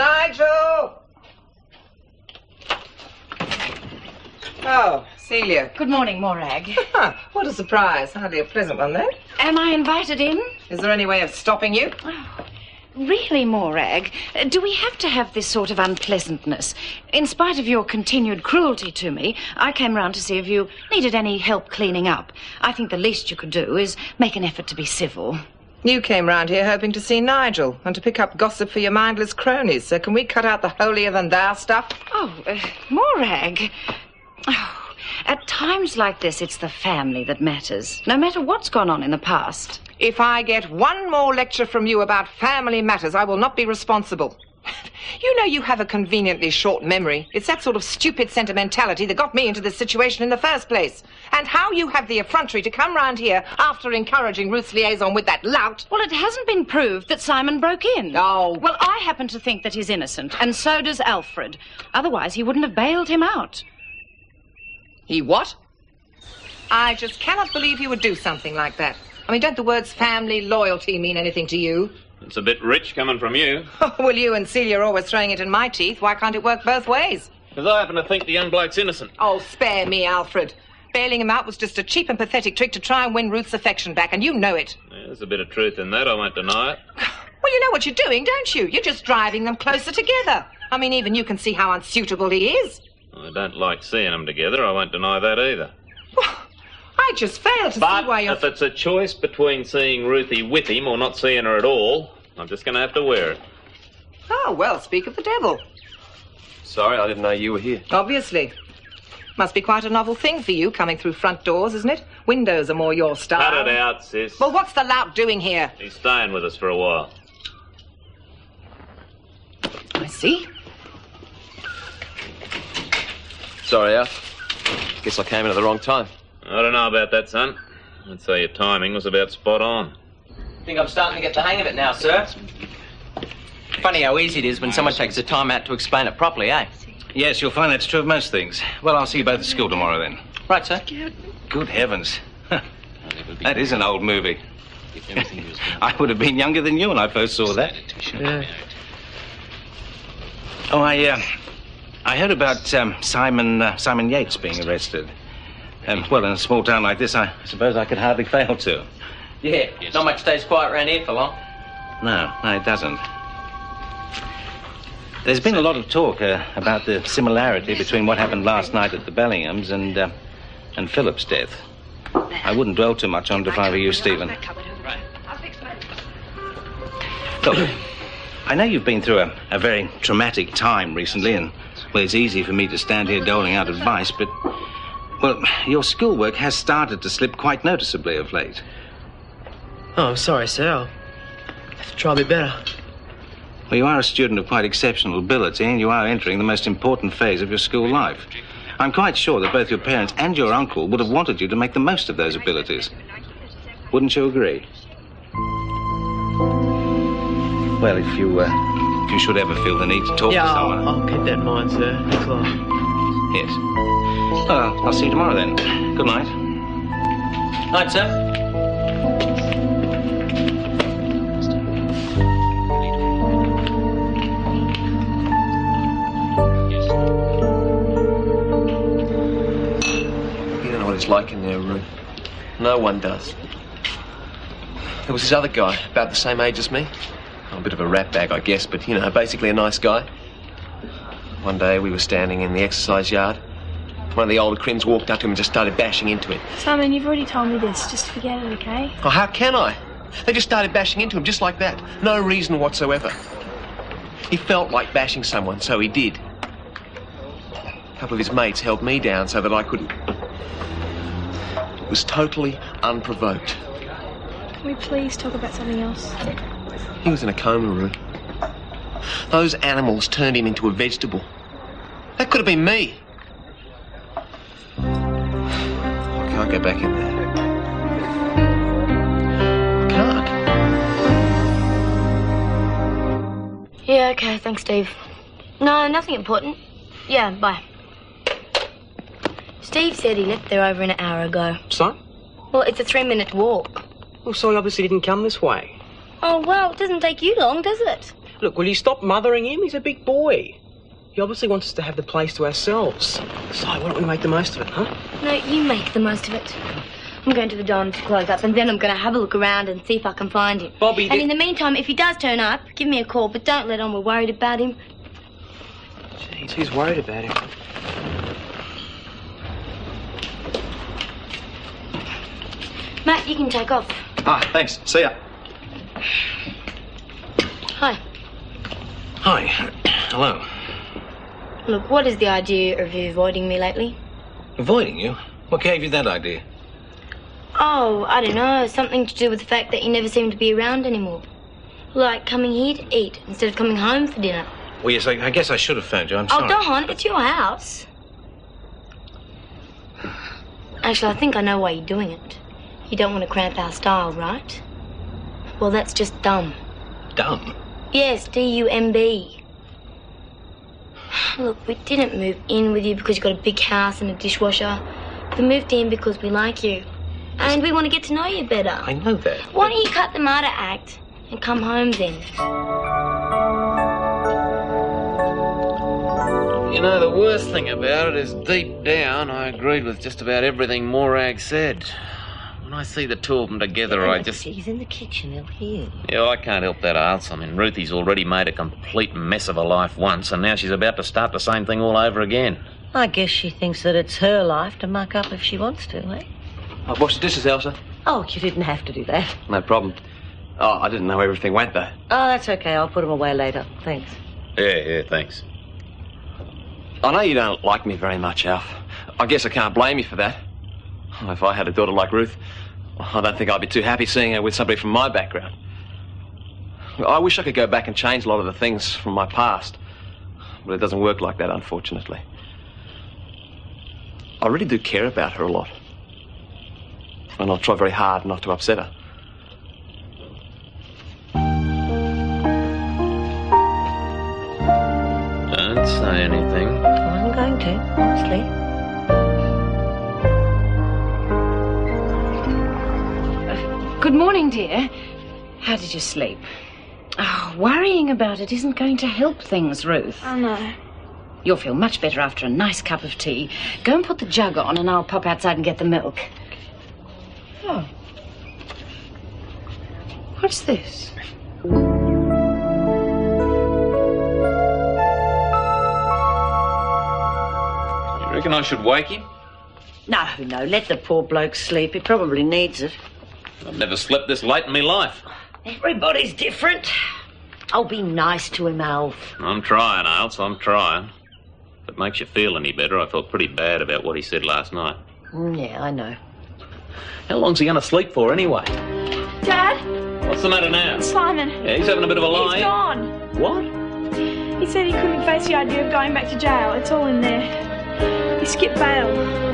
Nigel! Oh, Celia. Good morning, Morag. What a surprise. Hardly a pleasant one, though. Am I invited in? Is there any way of stopping you? Oh, really, Morag? Do we have to have this sort of unpleasantness? In spite of your continued cruelty to me, I came round to see if you needed any help cleaning up. I think the least you could do is make an effort to be civil. You came round here hoping to see Nigel and to pick up gossip for your mindless cronies, so can we cut out the holier-than-thou stuff? Oh, Morag... Oh, at times like this, it's the family that matters, no matter what's gone on in the past. If I get one more lecture from you about family matters, I will not be responsible. You know you have a conveniently short memory. It's that sort of stupid sentimentality that got me into this situation in the first place. And how you have the effrontery to come round here after encouraging Ruth's liaison with that lout. Well, it hasn't been proved that Simon broke in. Oh. Well, I happen to think that he's innocent, and so does Alfred. Otherwise, he wouldn't have bailed him out. He what? I just cannot believe you would do something like that. I mean, don't the words family, loyalty mean anything to you? It's a bit rich coming from you. Well, you and Celia are always throwing it in my teeth. Why can't it work both ways? Because I happen to think the young bloke's innocent. Oh, spare me, Alfred. Bailing him out was just a cheap and pathetic trick to try and win Ruth's affection back, and you know it. Yeah, there's a bit of truth in that, I won't deny it. Well, you know what you're doing, don't you? You're just driving them closer together. I mean, even you can see how unsuitable he is. I don't like seeing them together, I won't deny that either. Well, I just fail to see why you're... But if it's a choice between seeing Ruthie with him or not seeing her at all, I'm just going to have to wear it. Oh, well, speak of the devil. Sorry, I didn't know you were here. Obviously. Must be quite a novel thing for you, coming through front doors, isn't it? Windows are more your style. Cut it out, sis. Well, what's the lout doing here? He's staying with us for a while. I see. Sorry, Alf. Guess I came in at the wrong time. I don't know about that, son. I'd say your timing was about spot on. I think I'm starting to get the hang of it now, sir. Funny how easy it is when someone takes the time out to explain it properly, eh? Yes, you'll find that's true of most things. Well, I'll see you both at school tomorrow, then. Right, sir. Good heavens. That is an old movie. I would have been younger than you when I first saw that. Yeah. Oh, I heard about Simon Yates being arrested. Well, in a small town like this, I suppose I could hardly fail to. Yeah, not much stays quiet around here for long. No, it doesn't. There's been a lot of talk about the similarity between what happened last night at the Bellinghams and Philip's death. I wouldn't dwell too much on it if I were you, Stephen. Look, I know you've been through a very traumatic time recently, and, well, it's easy for me to stand here doling out advice, but, well, your schoolwork has started to slip quite noticeably of late. Oh, I'm sorry, sir. I'll have to try a bit better. Well, you are a student of quite exceptional ability, and you are entering the most important phase of your school life. I'm quite sure that both your parents and your uncle would have wanted you to make the most of those abilities. Wouldn't you agree? Well, if you should ever feel the need to talk to someone... I'll keep that in mind, sir. Thanks a lot. Yes. Well, I'll see you tomorrow, then. Good night. Night, sir. It's like in their room. No one does. There was this other guy, about the same age as me. A bit of a ratbag, I guess, but, you know, basically a nice guy. One day we were standing in the exercise yard. One of the older crims walked up to him and just started bashing into him. Simon, you've already told me this. Just forget it, okay? Oh, how can I? They just started bashing into him just like that. No reason whatsoever. He felt like bashing someone, so he did. A couple of his mates held me down so that I couldn't... It was totally unprovoked. Can we please talk about something else? He was in a coma, Ruth. Those animals turned him into a vegetable. That could have been me. I can't go back in there. I can't. Yeah, okay, thanks, Steve. No, nothing important. Yeah, bye. Steve said he left there over an hour ago. So? Well, it's a 3-minute walk. Well, so he obviously didn't come this way. Oh, well, it doesn't take you long, does it? Look, will you stop mothering him? He's a big boy. He obviously wants us to have the place to ourselves. So why don't we make the most of it, huh? No, you make the most of it. I'm going to the Don to close up, and then I'm going to have a look around and see if I can find him. Bobby, and in the meantime, if he does turn up, give me a call, but don't let on we're worried about him. Jeez, who's worried about him? Matt, you can take off. Ah, thanks. See ya. Hi. Hi. Hello. Look, what is the idea of you avoiding me lately? Avoiding you? What gave you that idea? Oh, I don't know. Something to do with the fact that you never seem to be around anymore. Like coming here to eat instead of coming home for dinner. Well, yes, I guess I should have phoned you. I'm sorry. Oh, Don, it's your house. Actually, I think I know why you're doing it. You don't want to cramp our style, right? Well, that's just dumb. Dumb? Yes, D-U-M-B. Look, we didn't move in with you because you've got a big house and a dishwasher. We moved in because we like you. And we want to get to know you better. I know that. Why don't you cut the martyr act and come home then? You know, the worst thing about it is deep down I agreed with just about everything Morag said. When I see the two of them together, I just... He's in the kitchen, he'll hear. Yeah, I can't help that arse. I mean, Ruthie's already made a complete mess of her life once, and now she's about to start the same thing all over again. I guess she thinks that it's her life to muck up if she wants to, eh? I've washed the dishes, Elsa. Oh, you didn't have to do that. No problem. Oh, I didn't know where everything went, though. Oh, that's okay. I'll put them away later. Thanks. Yeah, thanks. I know you don't like me very much, Alf. I guess I can't blame you for that. If I had a daughter like Ruth, I don't think I'd be too happy seeing her with somebody from my background. I wish I could go back and change a lot of the things from my past, but it doesn't work like that, unfortunately. I really do care about her a lot, and I'll try very hard not to upset her. Don't say anything. I'm going to, honestly. Good morning, dear. How did you sleep? Oh, worrying about it isn't going to help things, Ruth. Oh, no. You'll feel much better after a nice cup of tea. Go and put the jug on and I'll pop outside and get the milk. Oh. What's this? You reckon I should wake him? No, let the poor bloke sleep. He probably needs it. I've never slept this late in my life. Everybody's different. I'll be nice to him, Alf. I'm trying, Alf, I'm trying. If it makes you feel any better, I felt pretty bad about what he said last night. Yeah, I know. How long's he going to sleep for, anyway? Dad? What's the matter now? Simon. Yeah, he's having a bit of a lie. He's gone. What? He said he couldn't face the idea of going back to jail. It's all in there. He skipped bail.